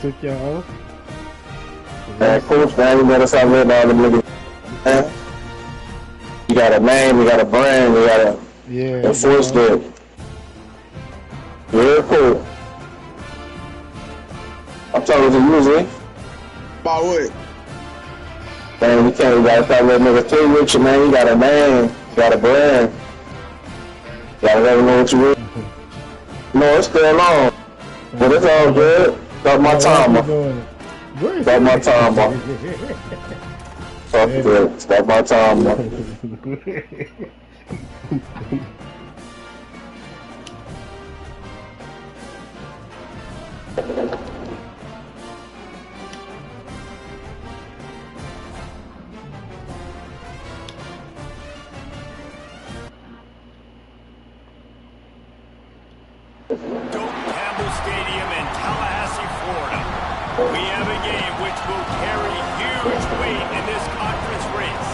Took your oath. Man, coach, man, you better stop letting all them niggas. Man. You got a name, you got a brand, you gotta enforce that. Yeah, cool. I'm talking to you, man. About what? Man, you gotta stop letting niggas play with you, man. You got a name, you got a brand. You gotta let them know what you want. No, it's still long. But it's all good. Got my timer. Got my timer. Fuck it. Stop my timer. Stadium in Tallahassee, Florida. We have a game which will carry huge weight in this conference race.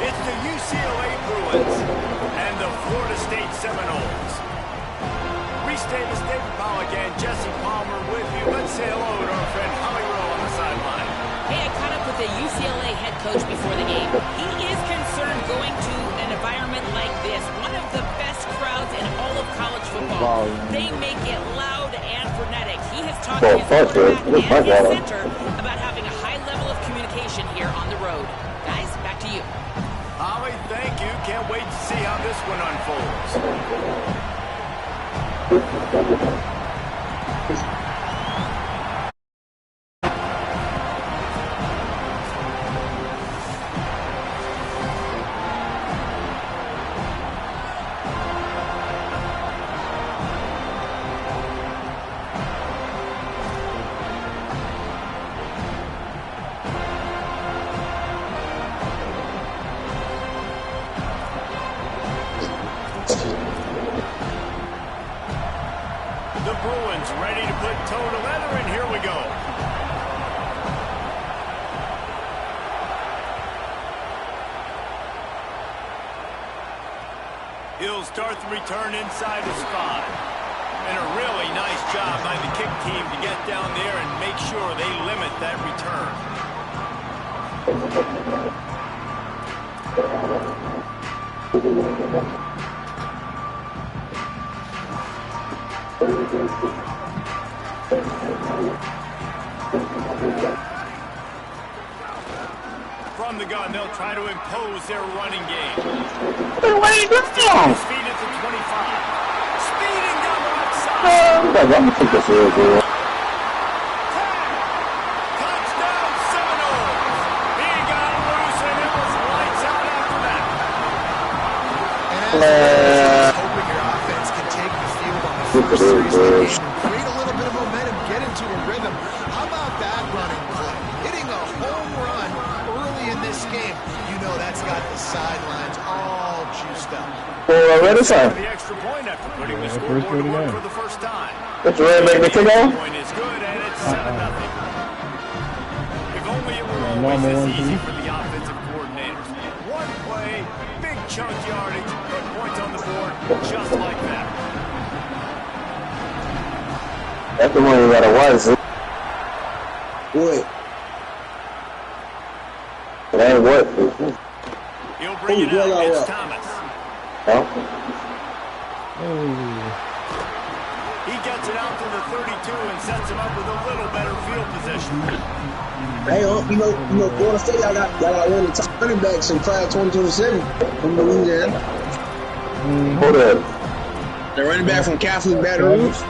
It's the UCLA Bruins and the Florida State Seminoles. Reese Davis, David Pollack, and Jesse Palmer with you. Let's say hello to our friend Holly Rowe on the sideline. Hey, I caught up with the UCLA head coach before the game. He is concerned going to an environment like this, one of the best crowds in all of college football. They make it loud and frenetic. He has talked to his quarterback and his center about having a high level of communication here on the road. Guys, back to you. Holly, thank you. Can't wait to see how this one unfolds. The Bruins ready to put toe to leather, and here we go. He'll start the return inside his 5. And a really nice job by the kick team to get down there and make sure they limit that return. From the gun, they'll try to impose their running game. Wait, let's go. Speed at the 25. Speeding down the left side. I'm gonna take this real good. Touchdown, Seminoles. He got loose, and it was lights out after that. And as hoping your offense can take the field on the first series of the game, create a little bit of momentum, get into a rhythm. How about that running play? Hitting a home run early in this game. You know that's got the sidelines all juiced up. Well, ready, sir. The extra point after putting the scoreboard to work for the first time. It's ready to make the kick off? Point is good, and it's 7-0. If only it were always this easy for the offensive coordinators. One play, big chunk yardage, put points on the board just like that. That's the one you gotta watch. What? It ain't what. He'll bring it out against Thomas. Huh? He gets it out to the 32 and sets him up with a little better field position. Hey, you know, Florida State, y'all got one of the top running backs in class 2027 from Louisiana. Hold up. The running back from Catholic Baton Rouge.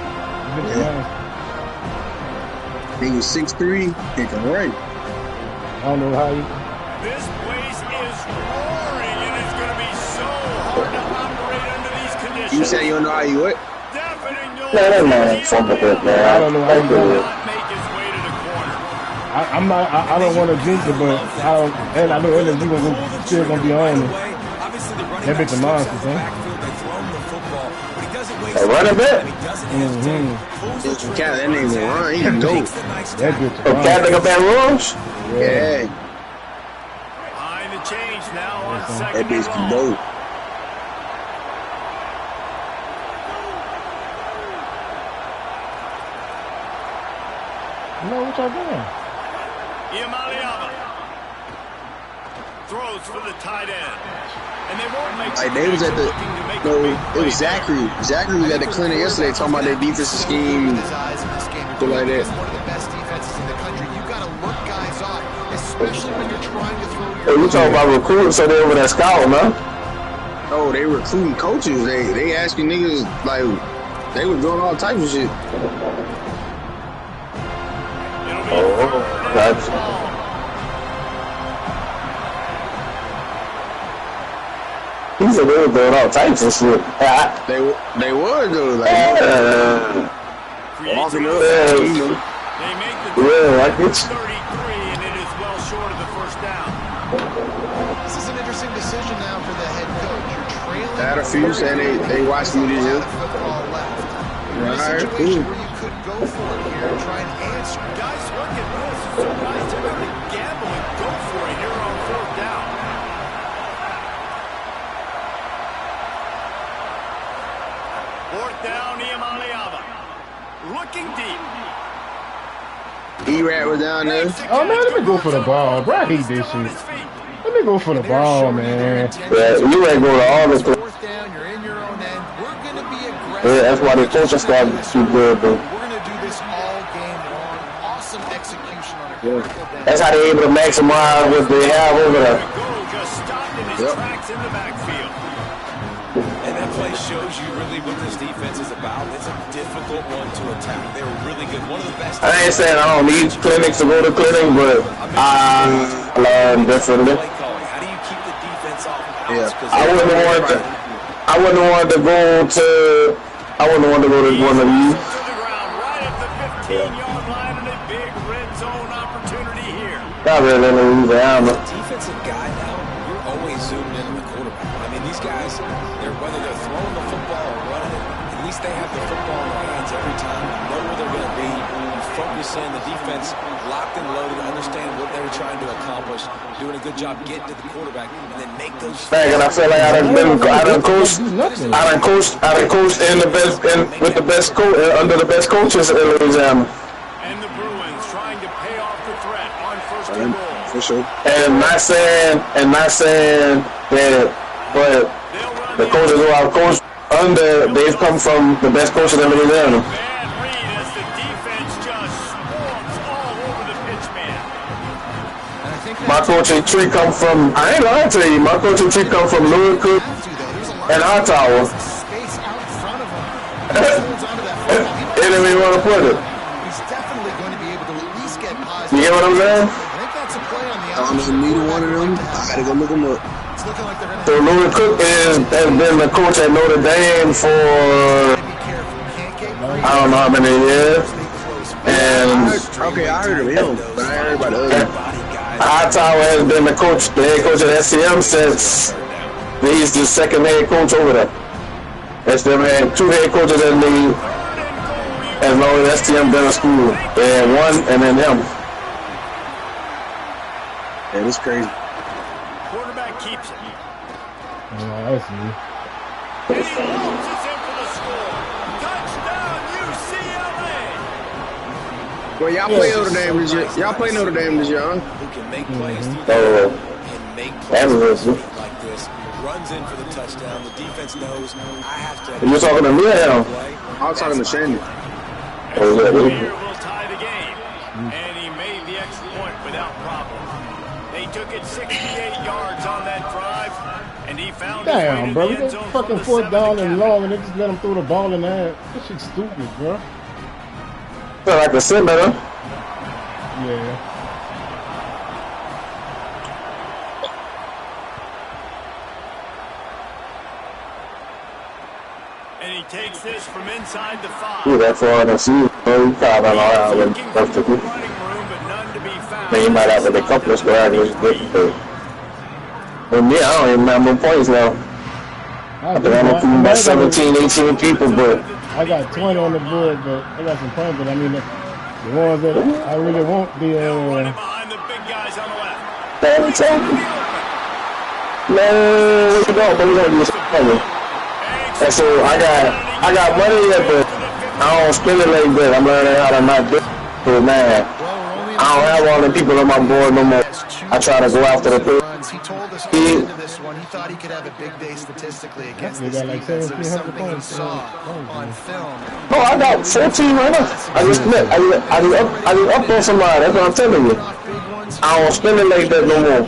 He was 6'3", he can run. I don't know how you. This place is roaring, and it's going to be so hard to operate under these conditions. You say you don't know how you what? Deafening noise. Man, that man fumbled it, man. I don't know how you do it. Not make his way to the corner. I'm not. I don't want to jinx it, but I don't. And I know LSU still gonna be on it. That bitch a monster, son. A running back? That nigga can run. He can go. That bitch a Oh, Catholic of Baton Rouge? Yeah. Behind the change now on That second bitch and can long. go. No, what y'all doing? Throws for the tight end. And they won't make Like they was at the it was Zachary. Zachary was at the clinic yesterday talking about their defensive scheme. Stuff like that. One of the best defenses in the country. You got to look guys up, especially when you're trying to throw your. You talking about recruiting, so they over there scouting, huh? Oh, they recruiting coaches. They asking niggas like they were doing all types of shit. Oh, gotcha. He said they were doing all types of shit. They were though, like walking up. They make the yeah, I get 33, and it is well short of the first down. This is an interesting decision now for the head coach. You're trailing. I had a few saying they watched me this year. Football left. You're in a Right, situation cool. where you could go for it here and try and answer. Guys, look at this. Some guys typically gamble and go for it here on fourth down. Fourth down, Iamaleava. Looking deep. E-Rat was down there. Oh man, let me go for the ball, bro. I hate this shit. Let me go for the ball, man. Yeah, you ain't going to all this. Fourth down, you're in your own end. We're going to be aggressive. Yeah, that's why the coaching staff is too good, bro. We're going to do this all game long. Awesome execution on a critical down. That's how they able to maximize what they have over there. Goal just stopped in his tracks in the backfield. And that play shows you really what this defense is about. It's a difficult one to attack. They were really good. One of the best. I ain't saying I don't need clinics to go to clinic, but I learn differently. How do you keep the defense off balance? Yeah. I wouldn't want to go to one of these. To the ground, right at the 15-yard line, and a big red zone opportunity here. Not really in Louisiana. Defensive guy now, you're always zoomed in on the quarterback. I mean, these guys, whether they're throwing the football or running it, at least they have the football in their hands every time. You know where they're going to be. You focus in, the defense locked and loaded, understand what they were trying to accomplish, doing a good job getting to the quarterback, and then make those. And I feel like I done coached in the best, with the best coach, under the best coaches in Louisiana. And the Bruins trying to pay off the threat on first and goal. For sure. And not saying that, but the coaches who I've coached under, they've come from the best coaches in Louisiana. Bad read as the defense just swarms all over the pitch man. And I think My coaching tree come from, I ain't lying to you, my coaching tree come from Louis Cook and Ottawa. space out in front of him. He holds onto that football. Anyway you want to put it. He's definitely going to be able to at least get positive. You get what I'm saying? I think that's a play on the I don't know neither one of them. I gotta go look them up. It's looking like they're going So Louis Cook has been the coach at Notre Dame for to be careful. Can't get greedy. I don't know how many years. And I heard of him, but I heard about the other. Hightower has been the head coach at SCM since he's the second head coach over there. SCM had two head coaches in the as long as SCM been in school. They had one and then him. Yeah, it's crazy. Quarterback keeps it. Yeah, I see. And he launches in for the score. Touchdown, UCLA. Well, y'all play Notre Dame this year. Y'all play Notre Dame this year, huh? Who can make plays through So and make that plays was like this. Runs in for the touchdown. The defense knows I have to. you talking to me or him? I was talking to Shandy. Oh, yeah, Here really? will tie the game. And he made the extra point without problem. They took it 68 yards on that drive, and he found his way Damn, to bro. the We end got zone fucking from the fourth 7 down to and cap it. long, and they just let him throw the ball in there. This shit's stupid, bro. Feel like a sit better. Yeah. And he takes this from inside the 5. Ooh, that's all I can see. Oh, you probably don't know how Looking for perfectly. running room, but none to be found. Man, you might have a couple of strategies, but me, I don't even have no points now. I think I'm up to about 17, 18 people, but I got 20 on the board, but I got some points. But I mean, the ones that I really want, They'll run it behind the big guys on the left. man, tell me. Man, what you doing? What you gonna do something? And so I got money yet, but I don't spend it like that. I'm learning how to not do it, man. don't have all the people on my board no more. I try to go after the pick. He told us going into this one, he thought he could have a big day statistically against this defense. It was something he saw on film. No, I got 14 right now. I just up on somebody. That's what I'm telling you. I don't spend it like that no more.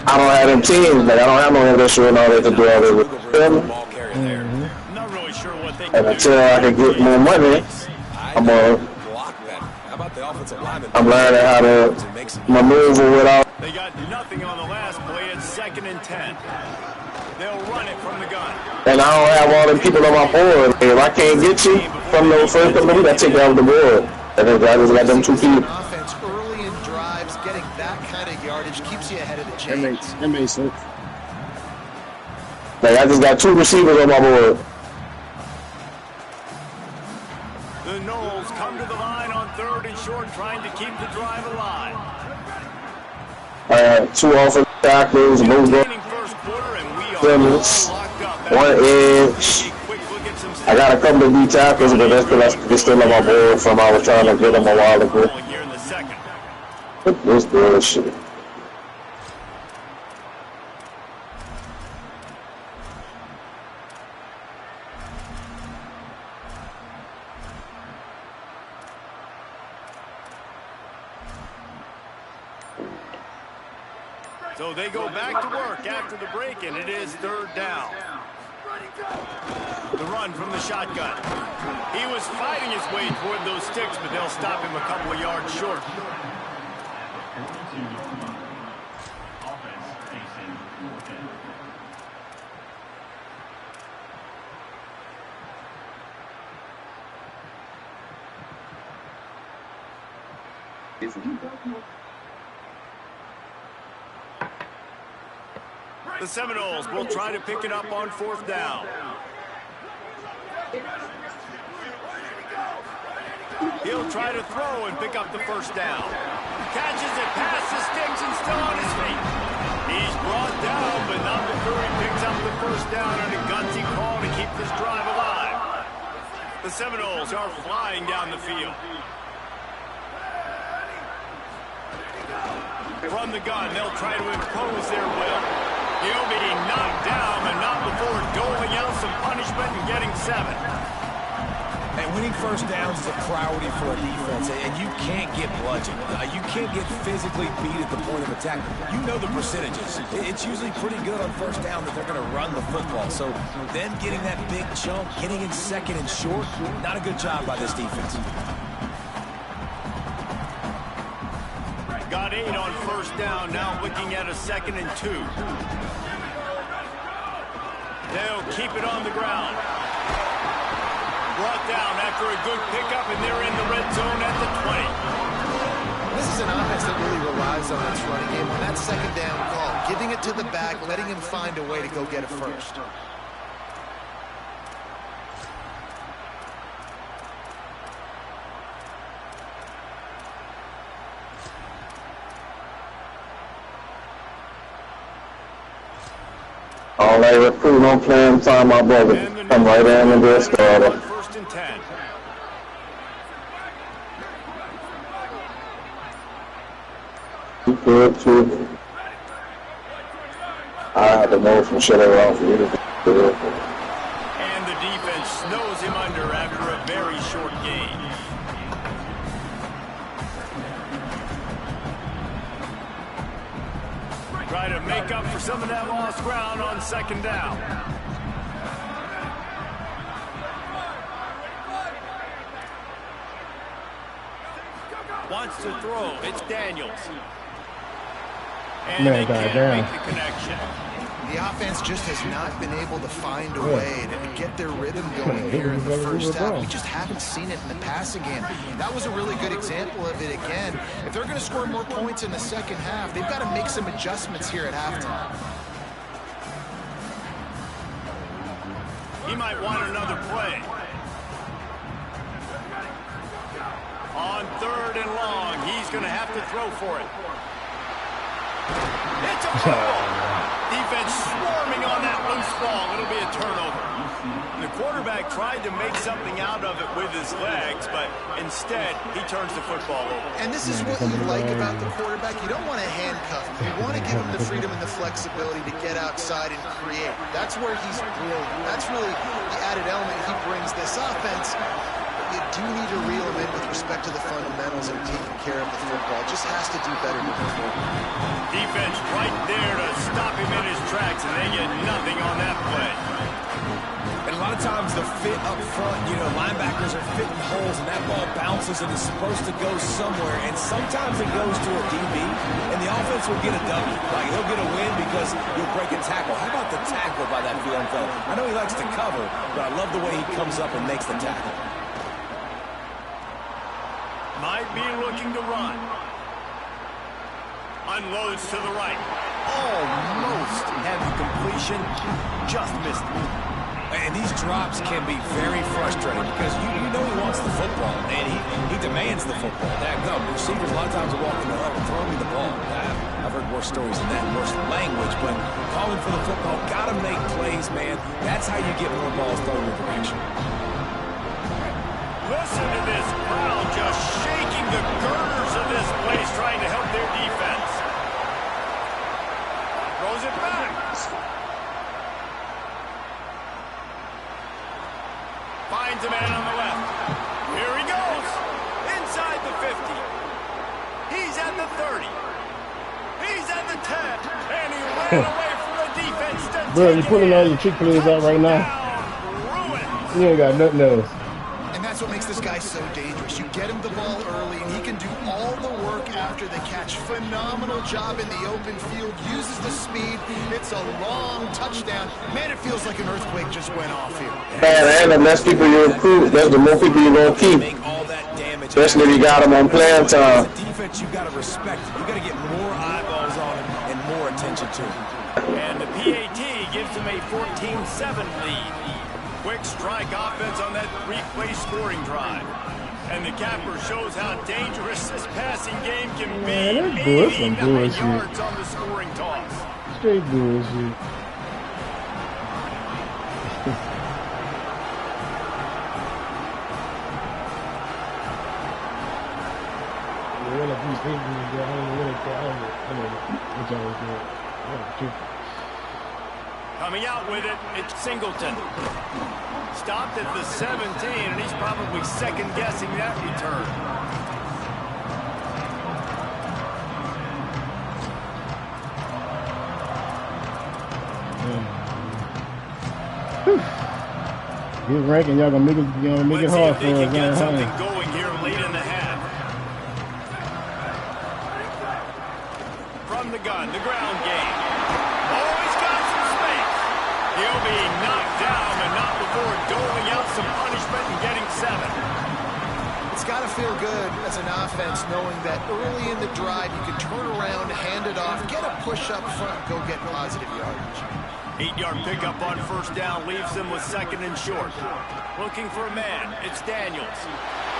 I don't have them teams. Like, I don't have no ambition and all that to do all that with. And until I can get more money, I'm learning how to maneuver without. They got nothing on the last play. It's 2nd and 10. They'll run it from the gun. And I don't have all them people on my board. If I can't get you from the first couple of weeks, I take you off the board. And then I just got them 2 people. Offense early in drives, getting that kind of yardage keeps you ahead of the chains. That makes sense. Like, I just got 2 receivers on my board. The Knowles come to the line on 3rd and short, trying to keep the drive alive. 2 offensive tackles, move up, 1 edge. I got a couple of D tackles, but that's because they're still on my board from I was trying to get them a while ago. What this bullshit? So they go back to work after the break, and it is 3rd down. The run from the shotgun. He was fighting his way toward those sticks, but they'll stop him a couple of yards short. The Seminoles will try to pick it up on 4th down. He'll try to throw and pick up the 1st down. Catches it past the sticks and still on his feet. He's brought down, but not before he picks up the 1st down on a gutsy call to keep this drive alive. The Seminoles are flying down the field. From the gun, they'll try to impose their will. He'll be knocked down, but not before doling out some punishment and getting 7. And winning 1st downs is a priority for a defense, and you can't get bludgeoned. You can't get physically beat at the point of attack. You know the percentages. It's usually pretty good on 1st down that they're going to run the football. So then getting that big chunk, getting in 2nd and short, not a good job by this defense. Got 8 on 1st down, now looking at a 2nd and 2. They'll keep it on the ground. Brought down after a good pickup, and they're in the red zone at the 20. This is an offense that really relies on its running game. On that 2nd down call, giving it to the back, letting him find a way to go get it first. All they recruit on playing time, my brother. Come right in and be a starter. 1st and 10. Good too. I had the motion shut it off. And the defense snows him under after a very short game. Try to make up for some of that lost ground on 2nd down. Wants to throw. It's Daniels. And they can't make the connection. The offense just has not been able to find a way to get their rhythm going here in the 1st half. We just haven't seen it in the passing game. That was a really good example of it again. If they're going to score more points in the 2nd half, they've got to make some adjustments here at halftime. He might want another play. On 3rd and long, he's going to have to throw for it. It's a ball. Defense swarming on that loose ball. It'll be a turnover. The quarterback tried to make something out of it with his legs, but instead, he turns the football over. And this is what you like about the quarterback. You don't want to handcuff him. You want to give him the freedom and the flexibility to get outside and create. That's where he's brilliant. That's really the added element he brings this offense. But you do need to reel him in with respect to the fundamentals and taking care of the football. Just has to do better moving forward. Defense right there to stop him in his tracks, and they get nothing on that play. And a lot of times the fit up front, you know, linebackers are fitting holes, and that ball bounces and is supposed to go somewhere. And sometimes it goes to a DB, and the offense will get a W. Like, he'll get a win because you'll break a tackle. How about the tackle by that field fella? I know he likes to cover, but I love the way he comes up and makes the tackle. Might be looking to run. Unloads to the right. Almost had the completion. Just missed it. And these drops can be very frustrating because you know he wants the football, and he demands the football. No, receivers a lot of times will walk in the huddle, throw me the ball. I've heard worse stories than that, worse language, but calling for the football, got to make plays, man. That's how you get more balls thrown in your direction. Listen to this crowd just shaking the girders of this place, trying to help their defense. Throws it back. Finds a man on the left. Here he goes. Inside the 50. He's at the 30. He's at the 10. And he ran away from the defense. Bro, you pulling all your Chick-fil-A's out right now? You ain't got nothing else. And that's what makes this guy so dangerous. You get him the ball early, and he can do all the work after the catch. Phenomenal job in the open field. Uses the speed. It's a long touchdown. Man, it feels like an earthquake just went off here. And the less people you recruit, that's the more people you're going to keep. Especially if you got them on playing time. Defense, you got to respect. You got to get more eyeballs on him and more attention to him. And the PAT gives him a 14-7 lead. Quick strike offense on that three-play scoring drive. And the capper shows how dangerous this passing game can be. Man, that's some bullshit. Yards on the scoring toss. Straight bullshit. Coming out with it, it's Singleton. Stopped at the 17, and he's probably second-guessing that return. Good ranking, y'all gonna make it hard for us. Let's see if they can get something going here late in the half. From the gun, the ground game. Oh, he's got some space. He'll be knocked down, and not before doling out some punishment and getting 7. It's got to feel good as an offense knowing that early in the drive you can turn around, hand it off, get a push up front, go get positive yardage. 8-yard pickup on first down leaves them with second and short. Looking for a man. It's Daniels.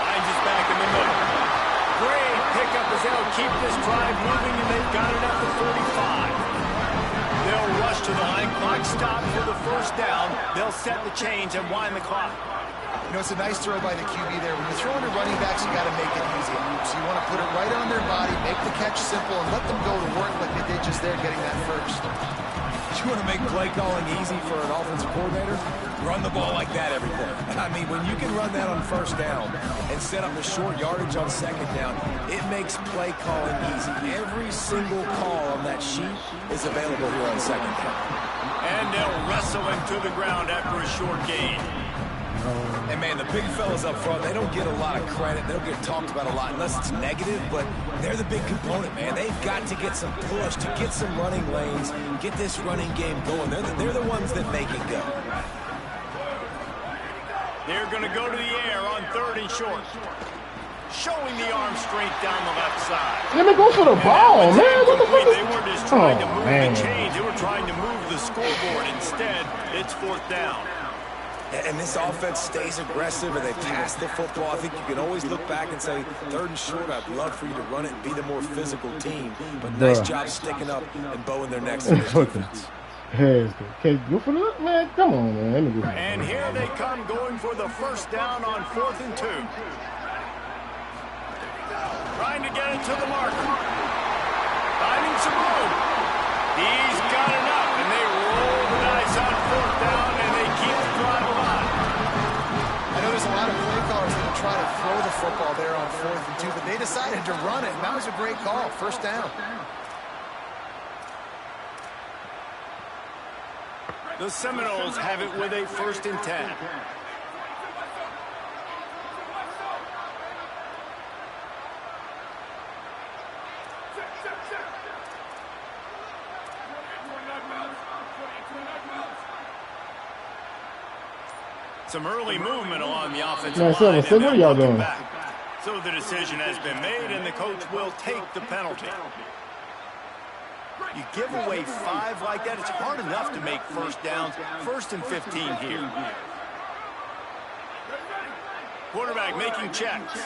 Finds his back in the middle. Great pickup as they'll keep this drive moving, and they've got it at the 35. They'll rush to the line. Clock stop for the first down. They'll set the chains and wind the clock. You know, it's a nice throw by the QB there. When you're throwing to running backs, you got to make it easy. So you want to put it right on their body, make the catch simple, and let them go to work like they did just there getting that first. You want to make play calling easy for an offensive coordinator? Run the ball like that every play. I mean, when you can run that on first down and set up a short yardage on second down, it makes play calling easy. Every single call on that sheet is available here on second down. And they'll wrestle him to the ground after a short gain. And, man, the big fellas up front, they don't get a lot of credit. They don't get talked about a lot unless it's negative, but they're the big component, man. They've got to get some push, to get some running lanes, get this running game going. They're the ones that make it go. They're going to go to the air on third and short. Showing the arm strength down the left side. Let me go for the ball, man. What the fuck? They weren't just trying to move the chains. They were trying to move the scoreboard. Instead, it's fourth down. And this offense stays aggressive, and they pass the football. I think you can always look back and say, third and short, I'd love for you to run it and be the more physical team. But nice job sticking up and bowing their necks in this defense. Hey, go for the man. Come on, man. Let me go. And here they come, going for the first down on 4th and 2. Trying to get it to the marker. Finding some room. He's got enough, and they roll the dice on 4th down, and they keep the drive alive. I know there's a lot of play callers that will try to throw the football there on 4th and 2, but they decided to run it, and that was a great call. First down. The Seminoles have it with a 1st and 10. Some early movement along the offensive line. So what are y'all doing? So the decision has been made, and the coach will take the penalty. You give away 5 like that, it's hard enough to make first downs. 1st and 15 here. Quarterback making checks.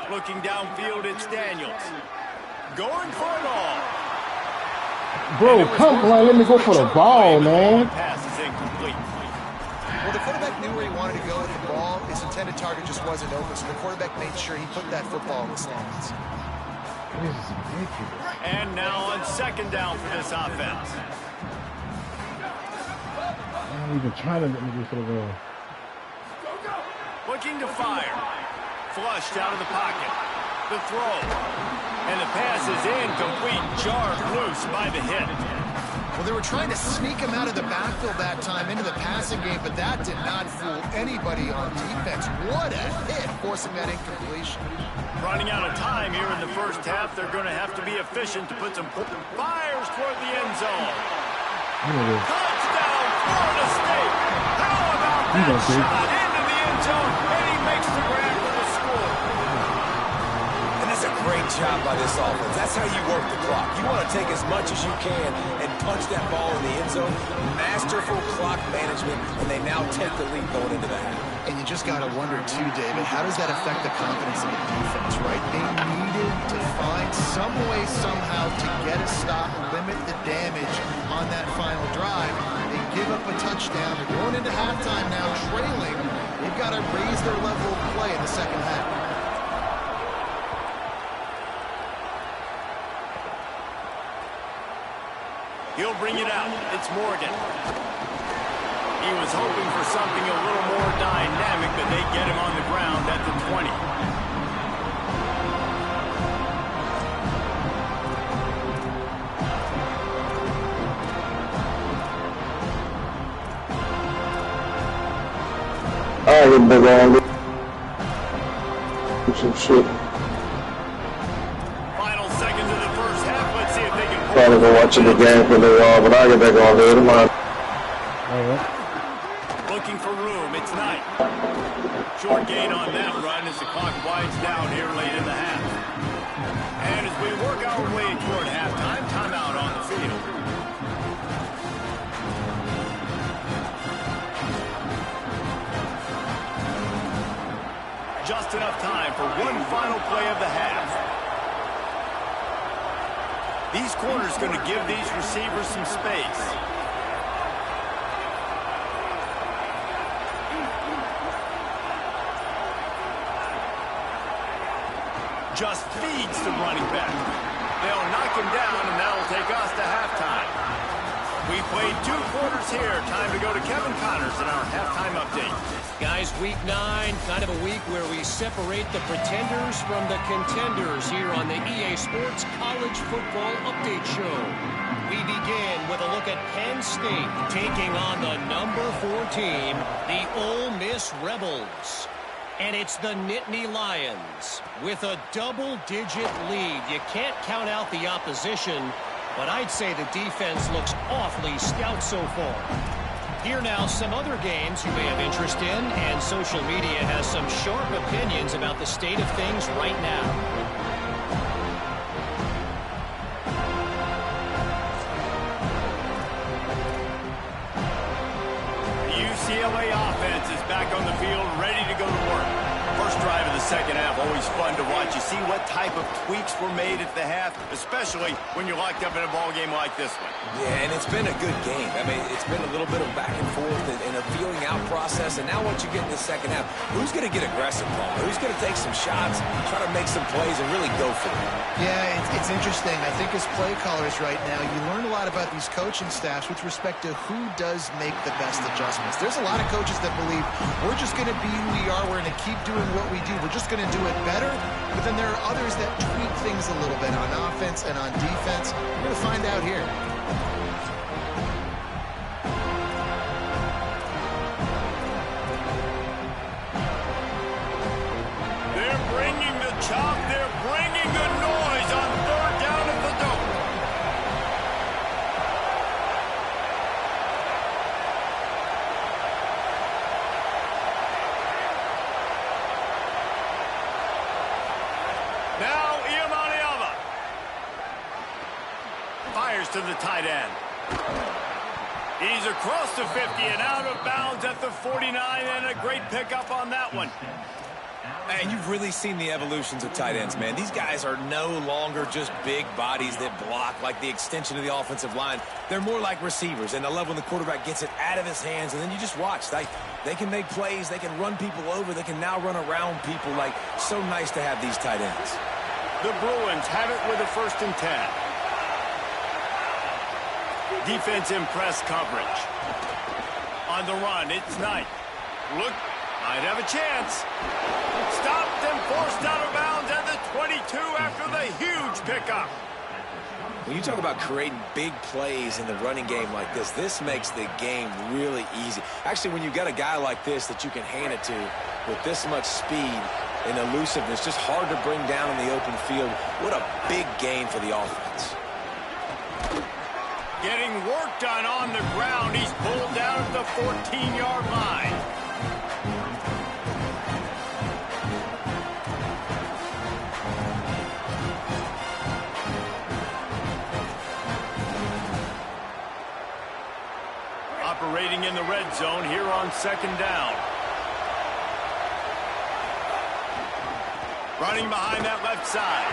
Looking downfield, it's Daniels. Going for it all. Bro, come on, let me go for the ball, man. Pass is incomplete. Well, the quarterback knew where he wanted to go with the ball. His intended target just wasn't open, so the quarterback made sure he put that football in the stands. This is ridiculous. And now on 2nd down for this offense. I'm even trying to let me go for the ball. Looking to fire. Flushed out of the pocket. The throw. And the pass is incomplete. Jarred loose by the hit. Well, they were trying to sneak him out of the backfield that time into the passing game, but that did not fool anybody on defense. What a hit, forcing that incompletion. Running out of time here in the first half. They're going to have to be efficient to put some fires toward the end zone. Touchdown, Florida State. How about that shot into the end zone? And he makes the grab for the score. And that's a great job by this offense. That's how you work the clock. You want to take as much as you can and punch that ball in the end zone. Masterful clock management, and they now take the lead going into the half. And you just got to wonder, too, David, how does that affect the confidence of the defense, right? They needed to find some way, somehow, to get a stop, limit the damage on that final drive. They give up a touchdown. They're going into halftime now, trailing. They've got to raise their level of play in the second half. He'll bring it out. It's Morgan. He was hoping for something a little more dynamic, but they get him on the ground at the 20. I get big on some shit. Final seconds of the first half. Let's see if they can. Probably go watching the game for the but I get back on there tomorrow. Looking for room. It's Knight. Short gain on that run as the clock winds down here late in the half. And as we work our way toward halftime, timeout on the field. Just enough time for one final play of the half. These corners going to give these receivers some space. Just feeds the running back. They'll knock him down, and that'll take us to halftime. We played 2 quarters here. Time to go to Kevin Connors in our halftime update. Guys, week 9, kind of a week where we separate the pretenders from the contenders here on the EA Sports College Football Update Show. We begin with a look at Penn State taking on the number 4 team, the Ole Miss Rebels. And it's the Nittany Lions with a double-digit lead. You can't count out the opposition, but I'd say the defense looks awfully stout so far. Here now, some other games you may have interest in, and social media has some sharp opinions about the state of things right now. UCLA offense is back on the field, ready to go to work. First drive of the second half, always fun to watch Did you see what type of tweaks were made at the half, especially when you're locked up in a ball game like this one? Yeah, and it's been a good game. I mean, it's been a little bit of back and forth and a feeling out process. And now once you get in the second half, who's going to get aggressive, Paul? Who's going to take some shots, try to make some plays, and really go for it? Yeah, it's interesting. I think as play callers right now, you learn a lot about these coaching staffs with respect to who does make the best adjustments. There's a lot of coaches that believe we're just going to be who we are. We're going to keep doing what we do. We're just going to do it better. But then there are others that tweak things a little bit on offense and on defense. We're going to find out here. They're bringing the chop. They're bringing the noise on third down at the dome. Now, Iamaniava fires to the tight end. He's across the 50 and out of bounds at the 49, and a great pickup on that one. And you've really seen the evolutions of tight ends, man. These guys are no longer just big bodies that block like the extension of the offensive line. They're more like receivers, and I love when the quarterback gets it out of his hands, and then you just watch. They can make plays. They can run people over. They can now run around people. Like, so nice to have these tight ends. The Bruins have it with a 1st and 10. Defense in press coverage. On the run, it's Knight. Look, might have a chance. Stopped and forced out of bounds at the 22 after the huge pickup. When you talk about creating big plays in the running game like this makes the game really easy. Actually, when you've got a guy like this that you can hand it to with this much speed and elusiveness, just hard to bring down in the open field. What a big gain for the offense. Getting work done on the ground. He's pulled down at the 14-yard line. Operating in the red zone here on 2nd down. Running behind that left side.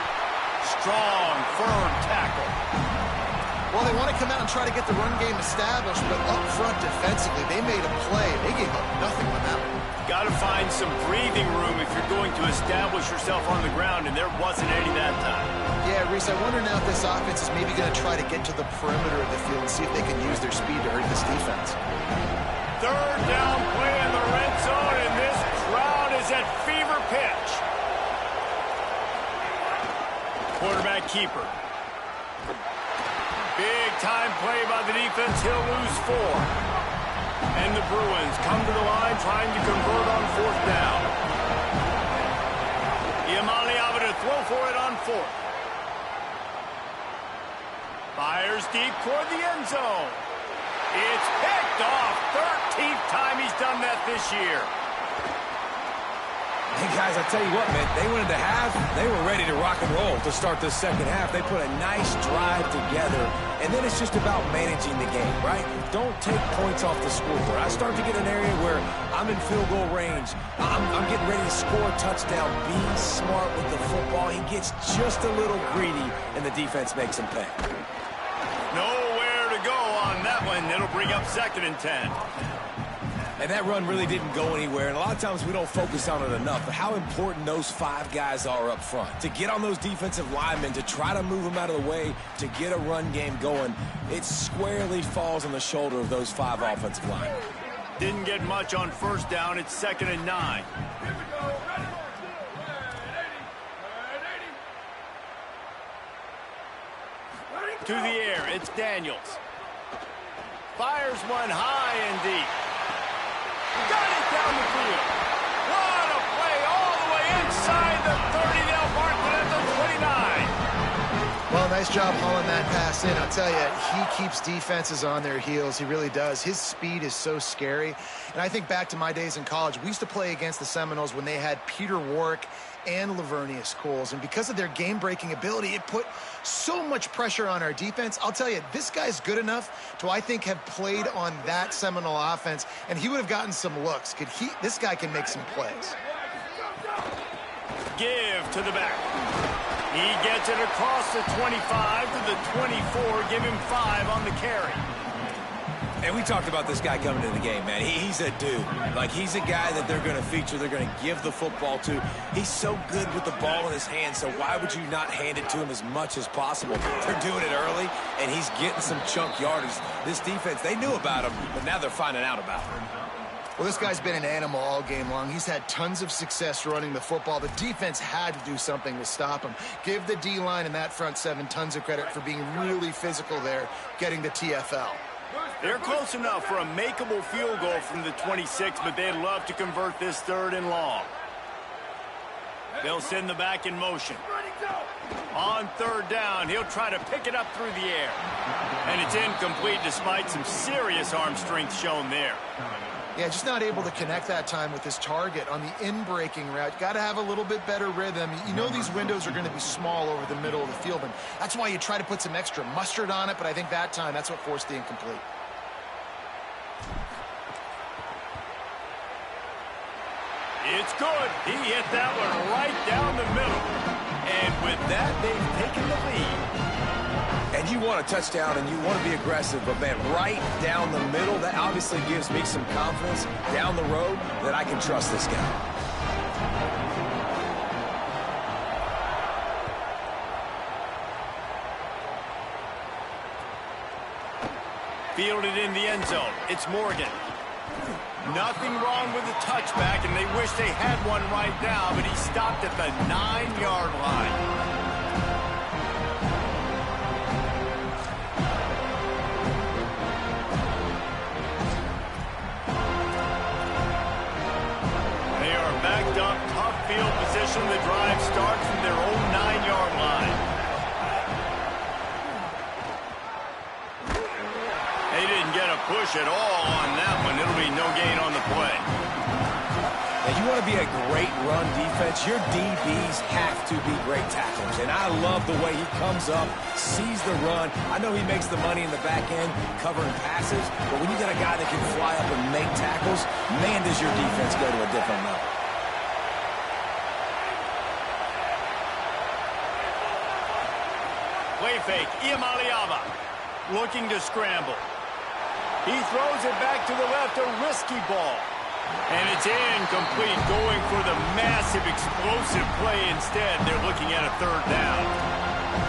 Strong, firm tackle. Well, they want to come out and try to get the run game established, but up front defensively, they made a play. They gave up nothing on that one. Got to find some breathing room if you're going to establish yourself on the ground, and there wasn't any that time. Yeah, Reese, I wonder now if this offense is maybe going to try to get to the perimeter of the field and see if they can use their speed to hurt this defense. 3rd down play in the red zone, and this crowd is at fever pitch. Quarterback keeper. Big time play by the defense. He'll lose 4. And the Bruins come to the line trying to convert on 4th down. Iamaniava to throw for it on 4th. Fires deep toward the end zone. It's picked off. 13th time he's done that this year. Hey, guys, I tell you what, man, they went into half. They were ready to rock and roll to start this second half. They put a nice drive together, and then it's just about managing the game, right? Don't take points off the scoreboard. I start to get an area where I'm in field goal range. I'm getting ready to score a touchdown. Be smart with the football. He gets just a little greedy, and the defense makes him pay. Nowhere to go on that one. It'll bring up 2nd and 10. And that run really didn't go anywhere, and a lot of times we don't focus on it enough, but how important those 5 guys are up front. To get on those defensive linemen, to try to move them out of the way, to get a run game going, it squarely falls on the shoulder of those 5 offensive linemen. Didn't get much on 1st down. It's 2nd and 9. To the air, it's Daniels. Fires one high and deep. Got it down the field. What a play all the way inside the 30. They'll mark it at the 29. Well, nice job hauling that pass in. I'll tell you, he keeps defenses on their heels. He really does. His speed is so scary. And I think back to my days in college. We used to play against the Seminoles when they had Peter Warwick and Lavernius Coles. And because of their game-breaking ability, it put so much pressure on our defense. I'll tell you, this guy's good enough to, I think, have played on that Seminole offense, and he would have gotten some looks. This guy can make some plays. give to the back. He gets it across the 25 to the 24. Give him 5 on the carry. And we talked about this guy coming into the game, man. He's a dude. Like, he's a guy that they're going to feature, they're going to give the football to. He's so good with the ball in his hand, so why would you not hand it to him as much as possible? They're doing it early, and he's getting some chunk yardage. This defense, they knew about him, but now they're finding out about him. Well, this guy's been an animal all game long. He's had tons of success running the football. The defense had to do something to stop him. Give the D-line and that front 7 tons of credit for being really physical there, getting the TFL. They're close enough for a makeable field goal from the 26, but they'd love to convert this 3rd and long. They'll send the back in motion. On 3rd down, he'll try to pick it up through the air. And it's incomplete despite some serious arm strength shown there. Yeah, just not able to connect that time with his target on the in-breaking route. Got to have a little bit better rhythm. You know these windows are going to be small over the middle of the field, and that's why you try to put some extra mustard on it, but I think that time, that's what forced the incomplete. It's good. He hit that one right down the middle. And with that, they've taken the lead. And you want a touchdown and you want to be aggressive, but man, right down the middle, that obviously gives me some confidence down the road that I can trust this guy. Fielded in the end zone. It's Morgan. Nothing wrong with the touchback, and they wish they had one right now, but he stopped at the 9-yard line. Backed up, tough field position. The drive starts from their own 9-yard line. They didn't get a push at all on that one. It'll be no gain on the play. Now, you want to be a great run defense, your DBs have to be great tacklers. And I love the way he comes up, sees the run. I know he makes the money in the back end covering passes, but when you got a guy that can fly up and make tackles, man, does your defense go to a different level. Play fake, Iamaleava looking to scramble. He throws it back to the left, a risky ball. And it's incomplete, going for the massive explosive play instead. They're looking at a 3rd down.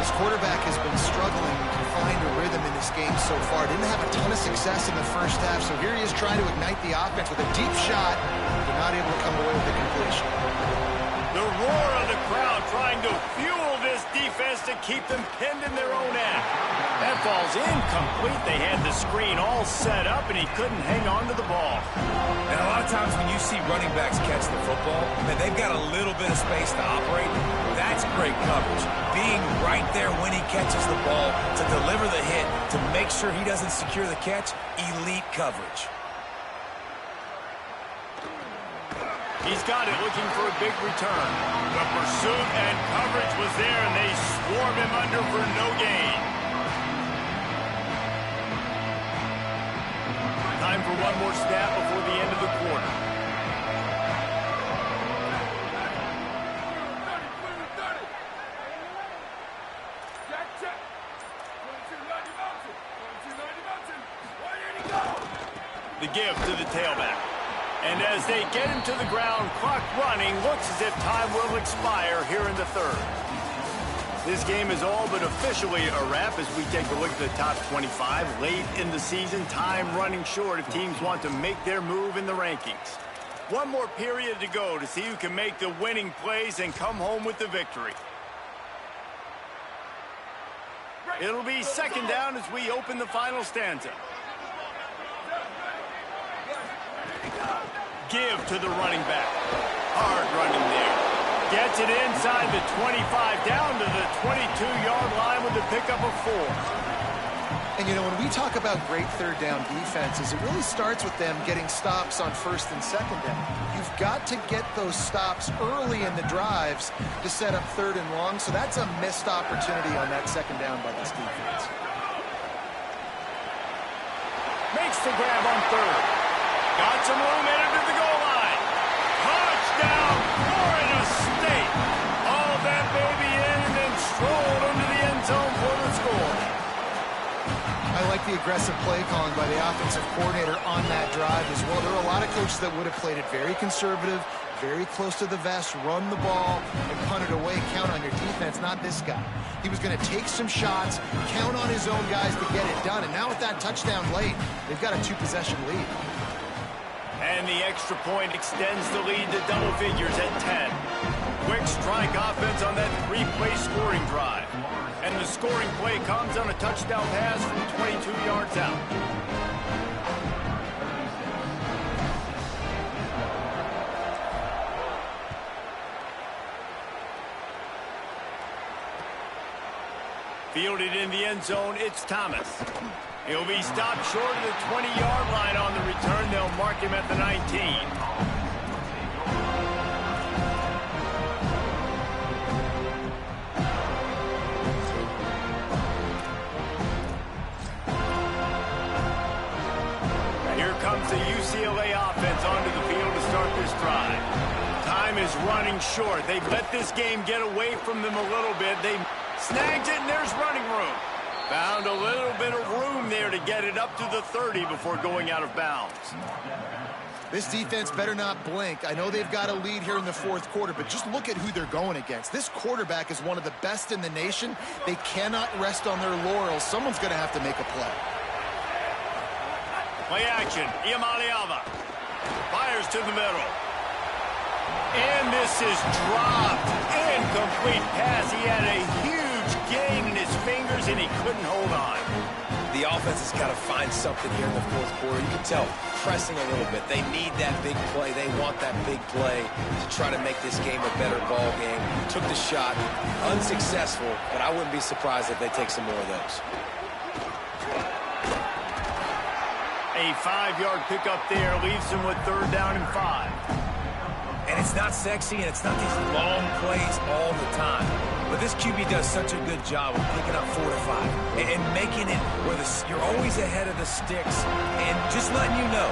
This quarterback has been struggling to find a rhythm in this game so far. Didn't have a ton of success in the first half, so here he is trying to ignite the offense with a deep shot, but not able to come away with the completion. The roar of the crowd trying to fuel this defense to keep them pinned in their own end. That ball's incomplete. They had the screen all set up, and he couldn't hang on to the ball. And a lot of times when you see running backs catch the football, man, they've got a little bit of space to operate. That's great coverage. Being right there when he catches the ball to deliver the hit, to make sure he doesn't secure the catch, elite coverage. He's got it, looking for a big return. The pursuit and coverage was there, and they swarm him under for no gain. Time for one more snap before the end of the quarter. The give to the tailback. And as they get him to the ground, clock running, looks as if time will expire here in the 3rd. This game is all but officially a wrap as we take a look at the top 25. Late in the season, time running short if teams want to make their move in the rankings. One more period to go to see who can make the winning plays and come home with the victory. It'll be 2nd down as we open the final stanza. Give to the running back. Hard running there. Gets it inside the 25, down to the 22-yard line with the pickup of 4. And, you know, when we talk about great 3rd down defenses, it really starts with them getting stops on 1st and 2nd down. You've got to get those stops early in the drives to set up 3rd and long, so that's a missed opportunity on that 2nd down by this defense. Makes the grab on 3rd. Got some room, headed to the goal line. Touchdown, Florida State. aggressive play calling by the offensive coordinator on that drive as well. There are a lot of coaches that would have played it very conservative, very close to the vest, run the ball, and punt it away, count on your defense. Not this guy. He was going to take some shots, count on his own guys to get it done. And now with that touchdown late, they've got a 2-possession lead. And the extra point extends the lead to double figures at 10. Quick strike offense on that 3-play scoring drive. And the scoring play comes on a touchdown pass from 22 yards out. Fielded in the end zone, it's Thomas. He'll be stopped short of the 20-yard line on the return. They'll mark him at the 19. Here comes the UCLA offense onto the field to start this drive. Time is running short. They've let this game get away from them a little bit. They snagged it, and there's running room. Found a little bit of room there to get it up to the 30 before going out of bounds. This defense better not blink. I know they've got a lead here in the fourth quarter, but just look at who they're going against. This quarterback is one of the best in the nation. They cannot rest on their laurels. Someone's going to have to make a play. Play action. Iamaleava fires to the middle. And this is dropped. Incomplete pass. He had a huge gain in his fingers, and he couldn't hold on. The offense has got to find something here in the fourth quarter. You can tell, pressing a little bit. They need that big play. They want that big play to try to make this game a better ball game. Took the shot. Unsuccessful, but I wouldn't be surprised if they take some more of those. A 5-yard pickup there leaves him with 3rd down and 5. And it's not sexy, and it's not these long plays all the time. But this QB does such a good job of picking up 4 to 5 and making it where you're always ahead of the sticks and just letting you know,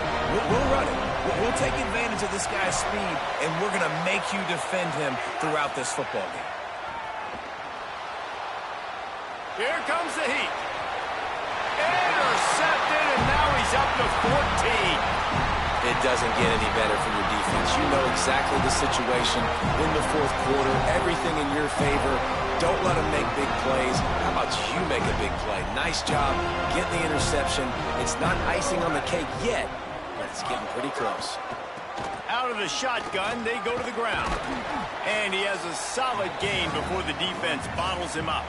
we'll run it. We'll take advantage of this guy's speed, and we're going to make you defend him throughout this football game. Here comes the heat. Intercepted, and now he's up to 14. It doesn't get any better from your defense. You know exactly the situation in the fourth quarter. Everything in your favor. Don't let them make big plays. How about you make a big play? Nice job getting the interception. It's not icing on the cake yet, but it's getting pretty close. Out of the shotgun, they go to the ground. And he has a solid gain before the defense bottles him up.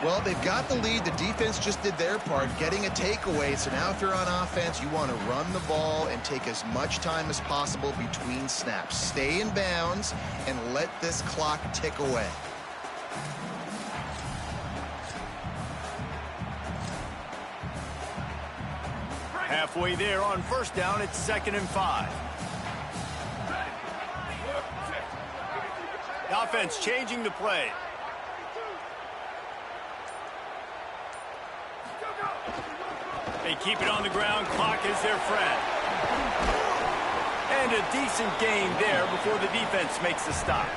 Well, they've got the lead. The defense just did their part, getting a takeaway. So now if you're on offense, you want to run the ball and take as much time as possible between snaps. Stay in bounds and let this clock tick away. Halfway there on 1st down, it's 2nd and 5. The offense changing the play. They keep it on the ground. Clock is their friend. And a decent gain there before the defense makes the stop.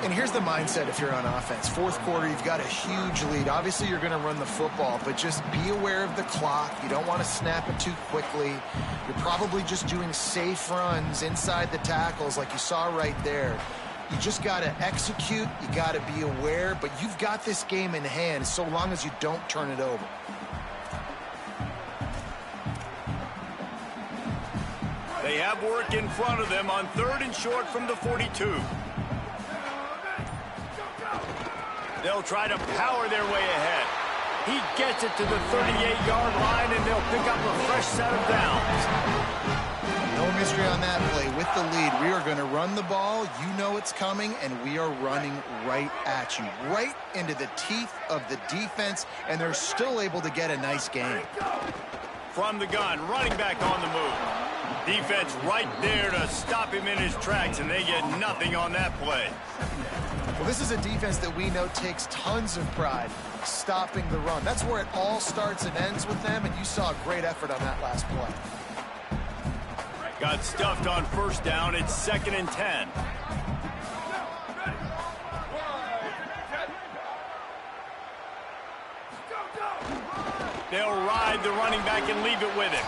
And here's the mindset if you're on offense. Fourth quarter, you've got a huge lead. Obviously, you're going to run the football, but just be aware of the clock. You don't want to snap it too quickly. You're probably just doing safe runs inside the tackles like you saw right there. You just got to execute. You got to be aware, but you've got this game in hand so long as you don't turn it over. They have work in front of them on 3rd and short from the 42. They'll try to power their way ahead. He gets it to the 38-yard line, and they'll pick up a fresh set of downs. No mystery on that play. With the lead, we are going to run the ball. You know it's coming, and we are running right at you, right into the teeth of the defense, and they're still able to get a nice gain. From the gun, running back on the move. Defense right there to stop him in his tracks, and they get nothing on that play. Well, this is a defense that we know takes tons of pride stopping the run. That's where it all starts and ends with them, and you saw a great effort on that last play. Got stuffed on 1st down. It's 2nd and 10. They'll ride the running back and leave it with him.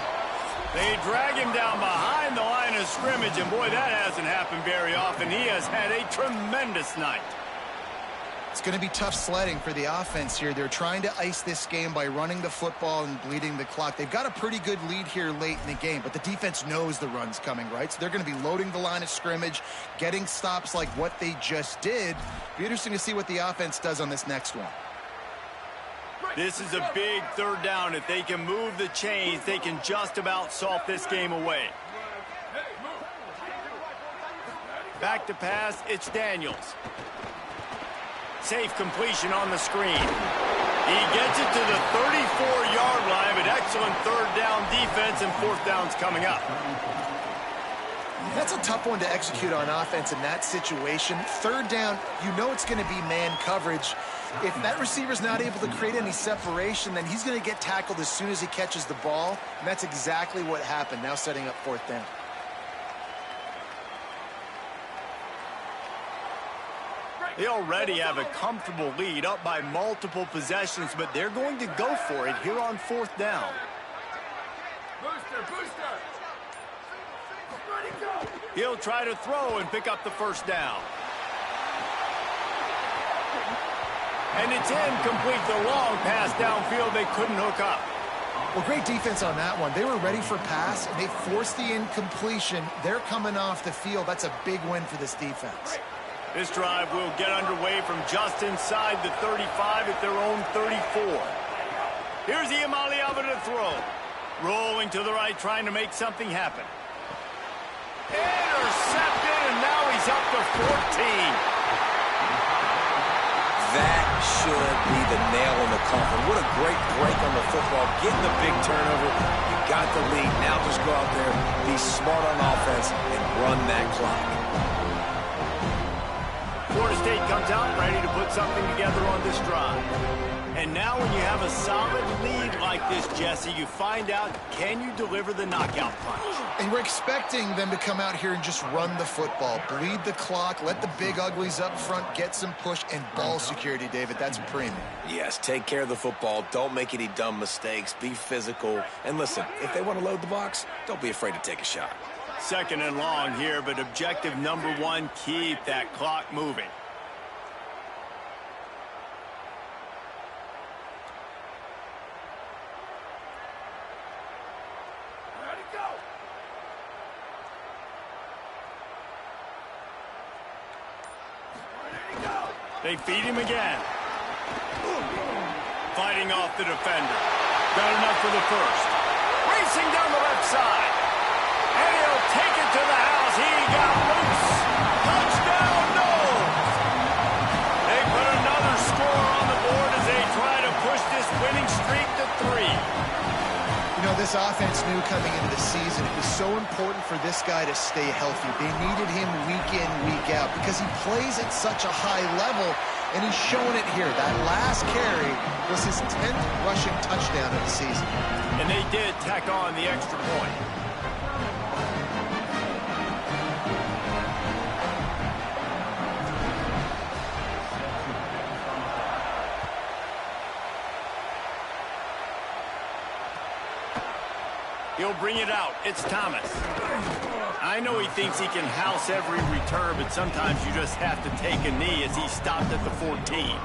They drag him down behind the line of scrimmage, and boy, that hasn't happened very often. He has had a tremendous night. It's going to be tough sledding for the offense here. They're trying to ice this game by running the football and bleeding the clock. They've got a pretty good lead here late in the game, but the defense knows the run's coming, right? So they're going to be loading the line of scrimmage, getting stops like what they just did. Be interesting to see what the offense does on this next one. This is a big third down. If they can move the chains, they can just about salt this game away. Back to pass, it's Daniels. Safe completion on the screen. He gets it to the 34-yard line, but excellent third down defense, and fourth down's coming up. That's a tough one to execute on offense in that situation. Third down, you know it's going to be man coverage. If that receiver's not able to create any separation, then he's going to get tackled as soon as he catches the ball, and that's exactly what happened, now setting up fourth down. They already have a comfortable lead, up by multiple possessions, but they're going to go for it here on fourth down. He'll try to throw and pick up the first down. And it's incomplete. The long pass downfield, they couldn't hook up. Well, great defense on that one. They were ready for pass, and they forced the incompletion. They're coming off the field. That's a big win for this defense. This drive will get underway from just inside the 35 at their own 34. Here's Iamaleava to throw. Rolling to the right, trying to make something happen. Intercepted, and now he's up to 14. That should be the nail in the coffin. What a great break on the football. Getting the big turnover. You got the lead. Now just go out there, be smart on offense, and run that clock. Florida State comes out ready to put something together on this drive. And now when you have a solid lead like this, Jesse, you find out, can you deliver the knockout punch? And we're expecting them to come out here and just run the football, bleed the clock, let the big uglies up front get some push, and ball security, David. That's a premium. Yes, take care of the football. Don't make any dumb mistakes. Be physical. And listen, if they want to load the box, don't be afraid to take a shot. Second and long here, but objective number one, keep that clock moving. They feed him again. Fighting off the defender. Got enough for the first. Racing down the left side. And he'll take it to the house. He got loose. Touchdown, Knowles. They put another score on the board as they try to push this winning streak to 3. You know, this offense knew coming into the season it was so important for this guy to stay healthy. They needed him week in, week out because he plays at such a high level, and he's showing it here. That last carry was his 10th rushing touchdown of the season. And they did tack on the extra point. He'll bring it out. It's Thomas. I know he thinks he can house every return, but sometimes you just have to take a knee as he stopped at the 14.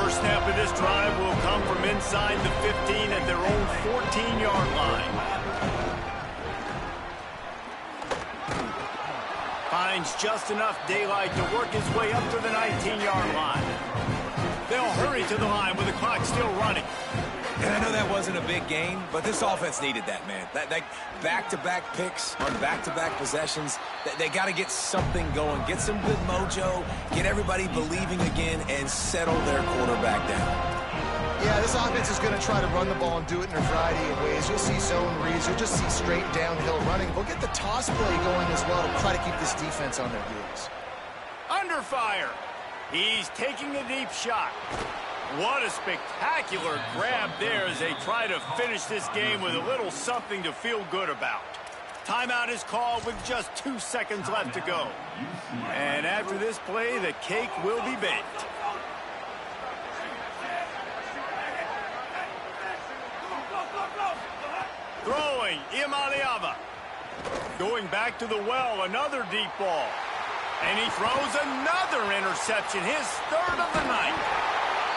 Snap of this drive will come from inside the 15 at their own 14-yard line. Finds just enough daylight to work his way up to the 19-yard line. They'll hurry to the line with the clock still running. And I know that wasn't a big gain, but this offense needed that, man. That back-to-back picks on back-to-back possessions, they got to get something going, get some good mojo, get everybody believing again, and settle their quarterback down. Yeah, this offense is going to try to run the ball and do it in a variety of ways. You'll see zone reads. You'll just see straight downhill running. They'll get the toss play going as well to try to keep this defense on their heels. Under fire. He's taking a deep shot. What a spectacular grab there as they try to finish this game with a little something to feel good about. Timeout is called with just 2 seconds left to go. And after this play, the cake will be baked. Throwing, Imaliava. Going back to the well, another deep ball. And he throws another interception, his third of the night.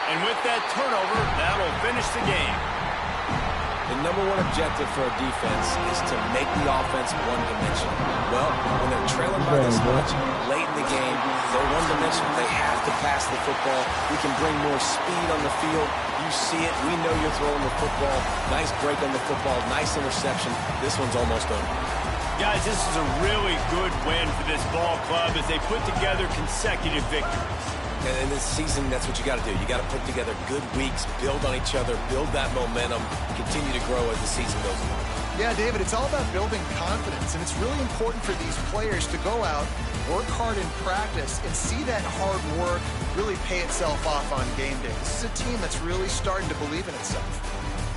And with that turnover, that'll finish the game. The number one objective for a defense is to make the offense one-dimensional. Well, when they're trailing by this much, late in the game, they're one-dimensional. They have to pass the football. We can bring more speed on the field. You see it. We know you're throwing the football. Nice break on the football. Nice interception. This one's almost over. Guys, this is a really good win for this ball club as they put together consecutive victories. And in this season, that's what you got to do. You got to put together good weeks, build on each other, build that momentum, continue to grow as the season goes on. Yeah, David, it's all about building confidence, and it's really important for these players to go out, work hard in practice, and see that hard work really pay itself off on game day. This is a team that's really starting to believe in itself.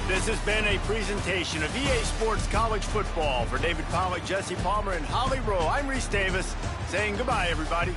This has been a presentation of EA Sports College Football. For David Pollack, Jesse Palmer, and Holly Rowe, I'm Reese Davis saying goodbye, everybody.